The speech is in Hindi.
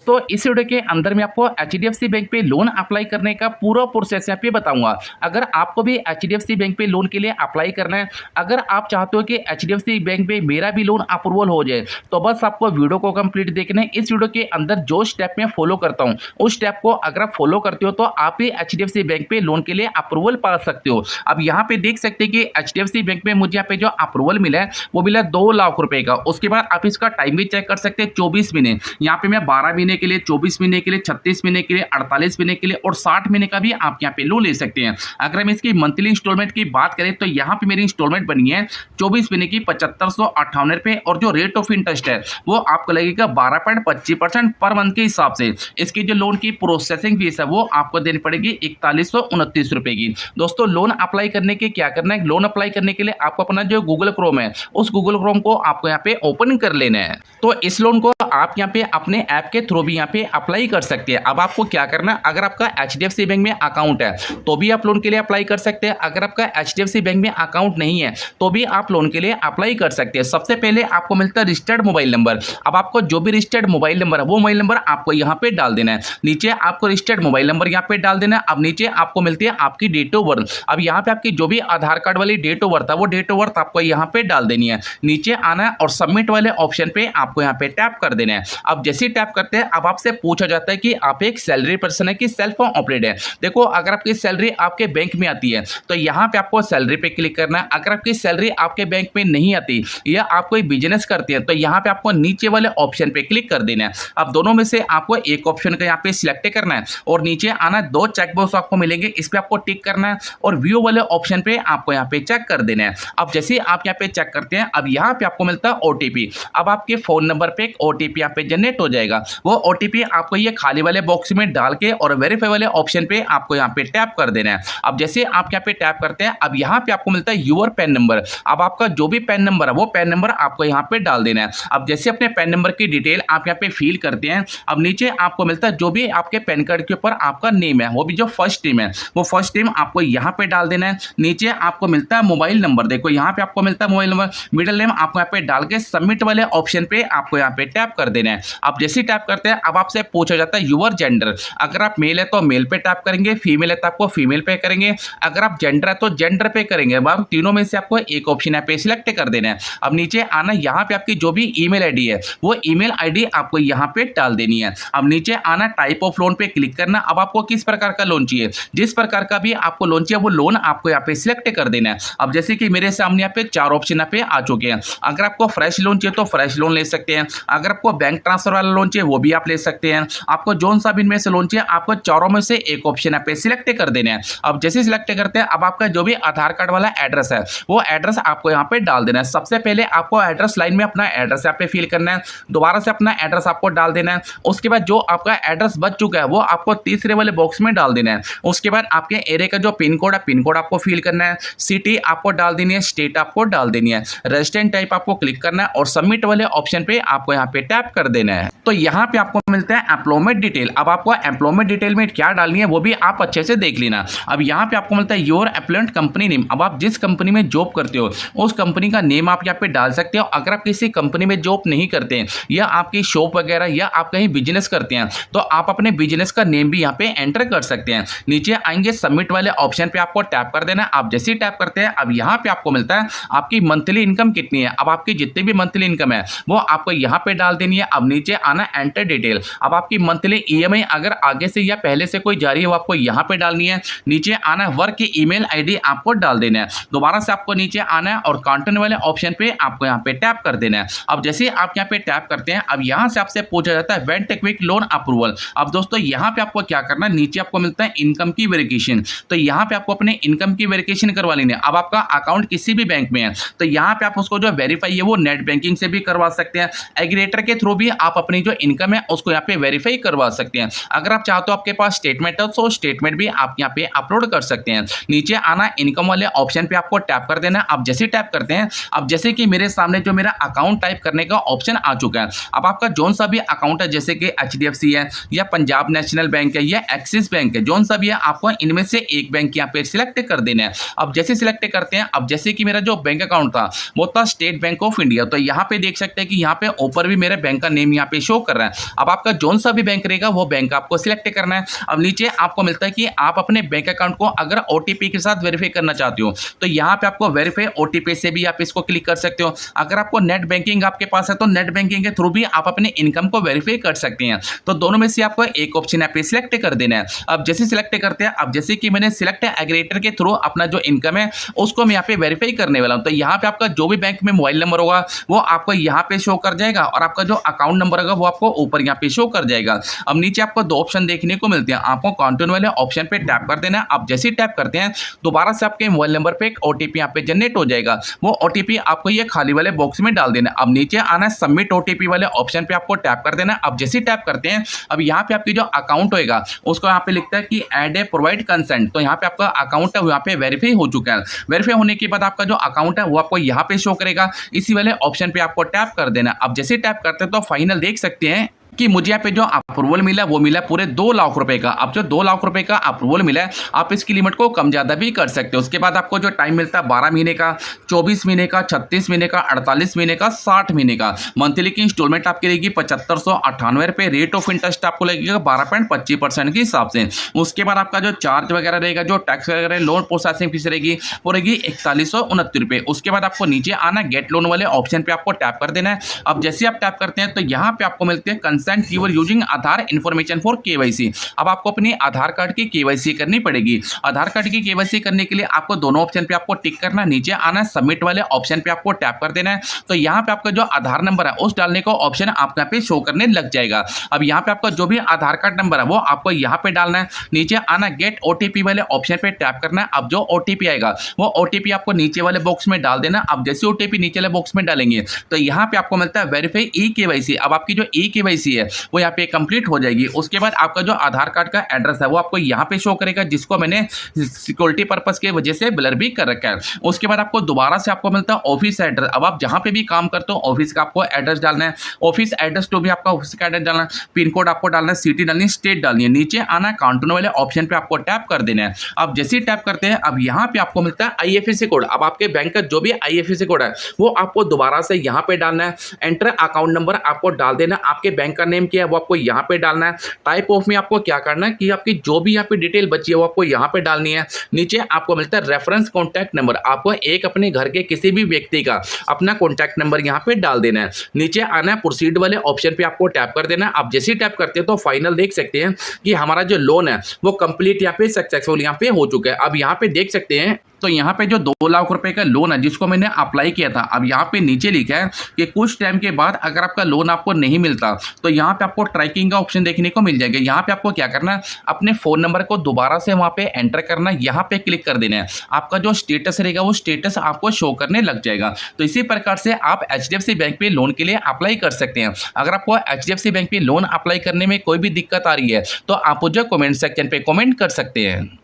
तो इस वीडियो के अंदर मैं आपको एचडीएफसी बैंक पे लोन अप्लाई करने का पूरा प्रोसेस यहाँ पे बताऊंगा। अगर आपको भी एचडीएफसी बैंक पे लोन के लिए अप्लाई करना है, अगर आप चाहते हो कि एचडीएफसी बैंक पे मेरा भी लोन अप्रूवल हो जाए, तो बस आपको वीडियो को कंप्लीट देखना है। इस वीडियो के अंदर जो स्टेप मैं फॉलो करता हूँ उस स्टेप को अगर आप फॉलो करते हो तो आप भी एचडीएफसी बैंक पे लोन के लिए अप्रूवल पा सकते हो। अब यहाँ पे देख सकते हैं कि एचडीएफसी बैंक में मुझे यहाँ पे जो अप्रूवल मिला है वो मिला 2 लाख रुपए का। उसके बाद आप इसका टाइम भी चेक कर सकते हैं, 24 महीने। यहाँ पे मैं 12 महीने के लिए, 24 महीने के लिए, 36 महीने के लिए, 48 महीने के लिए और 60 महीने का भी आप यहाँ पे लोन ले सकते हैं। अगर हम इसकी मंथली इंस्टॉलमेंट की बात करें तो यहाँ पे मेरी इंस्टॉलमेंट बनी है 24 महीने की 7558 रुपए और जो रेट ऑफ इंटरेस्ट है वो आपको लगेगा 12.25% पर मंथ के हिसाब से। इसकी जो लोन की प्रोसेसिंग फीस है वो आपको देनी पड़ेगी 4129 रुपए की। दोस्तों, लोन अप्लाई करने के क्या करना है, लोन अप्लाई करने के लिए आपको अपना जो गूगल क्रोम है उस गूगल क्रोम को आपको यहाँ पे ओपन कर लेना है। तो इस लोन को आप यहाँ पे अपने ऐप के थ्रू भी यहाँ पे अप्लाई कर सकते हैं। अब आपको क्या करना है, अगर आपका एचडीएफसी बैंक में अकाउंट है तो भी आप लोन के लिए अप्लाई कर सकते हैं। अगर आपका एचडीएफसी बैंक में अकाउंट नहीं है तो भी आप लोन के लिए अप्लाई कर सकते हैं। सबसे पहले आपको मिलता है रजिस्टर्ड मोबाइल नंबर। अब आपको जो भी रजिस्टर्ड मोबाइल नंबर है वो मोबाइल नंबर आपको यहाँ पे डाल देना है। नीचे आपको रजिस्टर्ड मोबाइल नंबर यहाँ पे डाल देना है। अब नीचे आपको मिलती है आपकी डेट ऑफ बर्थ। अब यहाँ पे आपकी जो भी आधार कार्ड वाली डेट ऑफ बर्थ है वो डेट ऑफ बर्थ आपको यहाँ पे डाल देनी है। नीचे आना है और सबमिट वाले ऑप्शन पे आपको यहाँ पे टैप कर देना है। अब जैसे ही टैप करते हैं अब आपसे पूछा जाता है कि आप एक सैलरी पर्सन है कि सेल्फ ऑपरेट है। देखो, अगर आपकी सैलरी आपके बैंक में आती है तो यहाँ पे आपको सैलरी पे क्लिक करना है। अगर आपकी सैलरी आपके बैंक में नहीं आती या आप कोई बिजनेस करते हैं तो यहाँ पे आपको नीचे वाले ऑप्शन पे क्लिक कर देना है। अब दोनों में से आपको एक ऑप्शन का यहाँ पे सिलेक्ट करना है और नीचे आना, 2 चेकबॉक्स आपको मिलेंगे, इस पे आपको टिक करना है और व्यू वाले ऑप्शन पे आपको यहाँ पे चेक कर देना है। अब जैसे ही आप यहाँ पे चेक करते हैं अब यहाँ पे आपको मिलता है ओटीपी। अब आपके फोन नंबर पे एक ओटीपी यहाँ पे जनरेट हो जाएगा। वो ओटीपी आपको ये खाली वाले बॉक्स में डाल के और वेरीफाई वाले ऑप्शन पे आपको यहाँ पे टैप कर देना है। अब जैसे आप यहाँ पे टैप करते हैं अब यहाँ पे आपको मिलता है यूर पैन नंबर। अब आपका जो भी पैन नंबर है वो पैन नंबर आपको यहाँ पे डाल देना है। अब जैसे अपने पैन नंबर की डिटेल आप यहाँ पे फिल करते हैं अब नीचे आपको मिलता है जो भी आपके पैन कार्ड के ऊपर आपका नेम है वो भी जो फर्स्ट नेम है वो फर्स्ट नेम आपको यहाँ पे डाल देना है। नीचे आपको मिलता है मोबाइल नंबर। देखो, यहाँ पे आपको मिलता है मोबाइल नंबर, मिडिल नेम आपको यहाँ पे डाल के सबमिट वाले ऑप्शन पे आपको यहाँ पे टैप कर देना है। अब जैसे ही टैप करते हैं अब आपसे पूछा जाता है यूर जेंडर। अगर आप मेल है तो मेल पे टैप करेंगे, फीमेल है तो आपको फीमेल पे करेंगे, अगर आप जेंडर है तो जेंडर पे करेंगे। अब तीनों में से आपको एक ऑप्शन यहाँ पे सिलेक्ट कर देना है। अब नीचे आना, यहाँ पे आपकी जो भी ईमेल आईडी है वो ईमेल आईडी आपको यहाँ पे डाल देनी है। अब नीचे आना, टाइप ऑफ लोन पे क्लिक करना। अब आपको किस प्रकार का लोन चाहिए, जिस प्रकार का भी आपको लोन चाहिए वो लोन आपको यहाँ पे सिलेक्ट कर देना है। अब जैसे कि मेरे सामने यहाँ पे 4 ऑप्शन यहाँ पे आ चुके हैं। अगर आपको फ्रेश लोन चाहिए तो फ्रेश लोन ले सकते हैं, अगर आपको बैंक ट्रांसफर वाला लोन चाहिए वो भी आप ले सकते हैं, आपको जोन सा भी इनमें से लोन चाहिए आपको चारों में से एक ऑप्शन यहाँ पे सिलेक्ट कर देना है। अब जैसे सिलेक्ट करते हैं अब आपका जो भी आधार कार्ड वाला एड्रेस है वो एड्रेस आपको यहाँ पे डाल देना है। सबसे पहले आपको एड्रेस लाइन में अपना एड्रेस यहाँ पे फिल करना है, दोबारा से अपना एड्रेस आपको डाल देना है। उसके बाद जो आपका एड्रेस बच चुका है वो आपको तीसरे वाले बॉक्स में डाल देना है। उसके बाद आपके एरिया का जो पिन कोड है पिन कोड आपको फिल करना है, सिटी आपको डाल देनी है, स्टेट आपको डाल देनी है, रेजिडेंट टाइप आपको क्लिक करना है और सबमिट वाले ऑप्शन पे आपको यहाँ पे टैप कर देना है। तो यहाँ पे आपको मिलता है एम्प्लॉयमेंट डिटेल। अब आपको एम्प्लॉयमेंट डिटेल में क्या डालनी है वो भी आप अच्छे से देख लेना। अब यहाँ पे आपको मिलता है योर एप्लॉयमेंट कंपनी नेम। अब आप जिस कंपनी में जॉब करते हो उस कंपनी का नेम आप यहाँ पे डाल सकते हो। अगर आप किसी कंपनी में जॉब नहीं करते हैं या आपकी शॉप वगैरह या आप कहीं बिजनेस करते हैं तो आप अपने बिजनेस का नेम भी यहाँ पे एंटर कर सकते हैं। नीचे आएंगे, सबमिट वाले ऑप्शन पे आपको टैप कर देना है। आप जैसे ही टैप करते हैं अब यहाँ पे आपको मिलता है आपकी मंथली इनकम कितनी है। अब आपकी जितनी भी मंथली इनकम है वो आपको यहाँ पे डाल देनी है। अब नीचे आना, एंटर डिटेल। अब आपकी मंथली ईएमआई अगर आगे से या पहले से कोई जारी है वो आपको यहाँ पे डालनी है। नीचे आना, वर्क की ईमेल आईडी आपको डाल देना है। दोबारा से आपको नीचे आना है और कंटिन्यू वाले ऑप्शन पे आपको यहाँ पे टैप कर देना है। अब जैसे आप यहाँ पे टैप करते हैं अब यहाँ से आपसे पूछा जाता है when take quick loan approval. अब दोस्तों यहाँ पे आपको क्या करना है, नीचे आपको मिलता है इनकम की वेरिफिकेशन। तो यहाँ पे आपको अपने इनकम की वेरिफिकेशन करवा लेनी है। अब आपका अकाउंट किसी भी बैंक में है तो यहाँ पे आप उसको जो वेरीफाई है वो नेट बैंकिंग से भी करवा सकते हैं, एग्रीगेटर के थ्रू भी आप अपनी जो इनकम है उसको यहाँ पे वेरीफाई करवा सकते हैं। अगर आप चाहते हो आपके पास स्टेटमेंट है तो स्टेटमेंट भी आप यहाँ पे अपलोड कर सकते हैं। नीचे आना, इनकम वाले ऑप्शन पे आपको टैप कर देना। अब जैसे टैप करते हैं अब जैसे कि मेरे सामने जो मेरा अकाउंट टाइप करने का ऑप्शन आ चुका है। अब आपका जोन सा भी अकाउंट है जैसे कि एचडीएफसी है या पंजाब नेशनल बैंक है या एक्सिस बैंक है, जोन सा भी है आपको इनमें से एक बैंक यहाँ पे सिलेक्ट कर देना है। अब जैसे सिलेक्ट करते हैं अब जैसे कि मेरा जो बैंक अकाउंट था वो था स्टेट बैंक ऑफ इंडिया। तो यहाँ पे देख सकते हैं कि यहाँ पे ऊपर भी मेरे बैंक का नेम यहाँ पे शो कर रहा है। अब आपका जोन सा भी बैंक रहेगा वो बैंक आपको सिलेक्ट करना है। अब नीचे आपको मिलता है कि आप अपने बैंक अकाउंट को अगर ओटीपी के साथ वेरीफाई करना चाहते हो तो यहाँ पे आपको वेरीफाई ओटीपी से भी आप इसको क्लिक कर सकते हो। अगर आपको नेट बैंकिंग आपके पास है तो नेट बैंकिंग के थ्रू भी आप अपने इनकम को वेरीफाई कर सकते हैं। तो दोनों में से आपको एक ऑप्शन यहाँ पे सिलेक्ट कर देना है। अब जैसे सिलेक्ट करते हैं, अब जैसे कि मैंने सिलेक्ट एग्रीगेटर के थ्रू अपना जो इनकम है उसको मैं यहाँ पे वेरीफाई करने वाला हूँ। तो यहाँ पे आपका जो भी बैंक में मोबाइल नंबर होगा वो आपको यहाँ पे शो कर जाएगा और आपका जो अकाउंट नंबर होगा वो आपको ऊपर यहाँ पे शो कर जाएगा। अब नीचे आपको दो ऑप्शन देखने को मिलते हैं, आपको कंटिन्यू वाले ऑप्शन पे टैप कर देना है। अब जैसे ही टैप करते हैं दोबारा से आपके मोबाइल नंबर पे एक ओटीपी यहाँ पे जनरेट हो जाएगा। वो ओटीपी आपको ये खाली वाले बॉक्स में डाल देना है। अब नीचे आना है सबमिट ओटीपी वाले ऑप्शन पे आपको टैप कर देना है। अब जैसे ही टैप करते हैं अब यहाँ पे आपकी जो अकाउंट होएगा उसको यहाँ पे लिखता है कि ऐड ए प्रोवाइड कंसेंट। तो यहाँ पे आपका अकाउंट है वो यहाँ पे वेरीफाई हो चुका है। वेरीफाई होने के बाद आपका जो अकाउंट है वो आपको यहाँ पे शो करेगा। इसी वाले ऑप्शन पे आपको टैप कर देना। अब जैसे टैप करते हैं तो फाइनल देख सकते हैं कि मुझे यहाँ पे जो अप्रूवल मिला वो मिला पूरे 2 लाख रुपए का। अब जो 2 लाख रुपए का अप्रूवल मिला है आप इसकी लिमिट को कम ज़्यादा भी कर सकते हो। उसके बाद आपको जो टाइम मिलता है 12 महीने का, 24 महीने का, 36 महीने का, 48 महीने का, 60 महीने का। मंथली की इंस्टॉलमेंट आपकी रहेगी 7598 रुपये। रेट ऑफ इंटरेस्ट आपको लगेगा 12.25% के हिसाब से। उसके बाद आपका जो चार्ज वगैरह रहेगा, जो टैक्स वगैरह, लोन प्रोसेसिंग फीस रहेगी वो रहेगी 4169 रुपये। उसके बाद आपको नीचे आना गेट लोन वाले ऑप्शन पे आपको टैप कर देना है। अब जैसे आप टैप करते हैं तो यहाँ पे आपको मिलते हैं consent you're using Aadhaar information for KYC. अब आपको अपनी आधार कार्ड की केवाईसी करनी पड़ेगी। आधार कार्ड की केवाईसी करने के लिए आपको दोनों ऑप्शन पे आपको टिक करना, नीचे आना सबमिट वाले ऑप्शन पे आपको टैप कर देना है। तो यहाँ पे आपका जो आधार नंबर है उस डालने का ऑप्शन आपका पे शो करने लग जाएगा। अब यहाँ पे आपका जो भी आधार कार्ड नंबर है वो आपको यहाँ पे डालना है। नीचे आना गेट ओटीपी वाले ऑप्शन पे टैप करना है। अब जो ओटीपी आएगा वो ओटीपी आपको नीचे वाले बॉक्स में डाल देना। अब जैसे ओटीपी नीचे वाले बॉक्स में डालेंगे तो यहाँ पे आपको मिलता है वेरीफाई ई केवाईसी। अब आपकी जो ई केवाईसी है वो यहाँ पे कंप्लीट हो जाएगी। उसके बाद आपका जो आधार कार्ड का एड्रेस है वो आपको यहाँ पे शो करेगा, जिसको मैंने सिक्योरिटी पर्पस के वजह से ब्लर भी कर रखा है। उसके बाद आपको दोबारा से आपको मिलता है ऑफिस एड्रेस। अब आप जहाँ पे भी काम करते हो ऑफिस का आपको एड्रेस डालना है। ऑफिस एड्रेस तो भी आपका ऑफिस का एड्रेस डालना है, पिन कोड आपको डालना है, सिटी डालनी है, स्टेट डालनी है। नीचे आना कंटिन्यू वाले ऑप्शन पे आपको टैप कर देना है। अब जैसे ही टैप करते हैं अब यहाँ पे आपको मिलता है आईएफएससी कोड। अब आपके बैंक का जो भी आईएफएससी कोड है वो आपको दोबारा से यहाँ पे डालना है। एंटर अकाउंट नंबर आपको डाल देना। आपके बैंक का नेम क्या है वो आपको यहाँ पे डालना है। टाइप ऑफ में आपको क्या करना है कि आपकी जो भी यहाँ पे डिटेल बची है वो आपको यहाँ पे डालनी है। नीचे आपको मिलता है रेफरेंस कॉन्टैक्ट नंबर। आपको एक अपने घर के किसी भी व्यक्ति का अपना कॉन्टैक्ट नंबर यहाँ पे डाल देना है। नीचे आना है प्रोसीड वाले ऑप्शन पे आपको टैप कर देना है। आप जैसे ही टैप करते हैं तो फाइनल देख सकते हैं कि हमारा जो लोन है वो कंप्लीट यहाँ पे सक्सेसफुल यहाँ पे हो चुका है। अब यहाँ पे देख सकते हैं तो यहाँ पे जो 2 लाख रुपए का लोन है जिसको मैंने अप्लाई किया था, अब यहाँ पे नीचे लिखा है कि कुछ टाइम के बाद अगर आपका लोन आपको नहीं मिलता तो यहाँ पे आपको ट्रैकिंग का ऑप्शन देखने को मिल जाएगा। यहाँ पे आपको क्या करना है, अपने फोन नंबर को दोबारा से वहाँ पे एंटर करना, यहाँ पे क्लिक कर देना है। आपका जो स्टेटस रहेगा वो स्टेटस आपको शो करने लग जाएगा। तो इसी प्रकार से आप HDFC बैंक पे लोन के लिए अप्लाई कर सकते हैं। अगर आपको HDFC बैंक पे लोन अप्लाई करने में कोई भी दिक्कत आ रही है तो आप मुझे कमेंट सेक्शन पे कमेंट कर सकते हैं।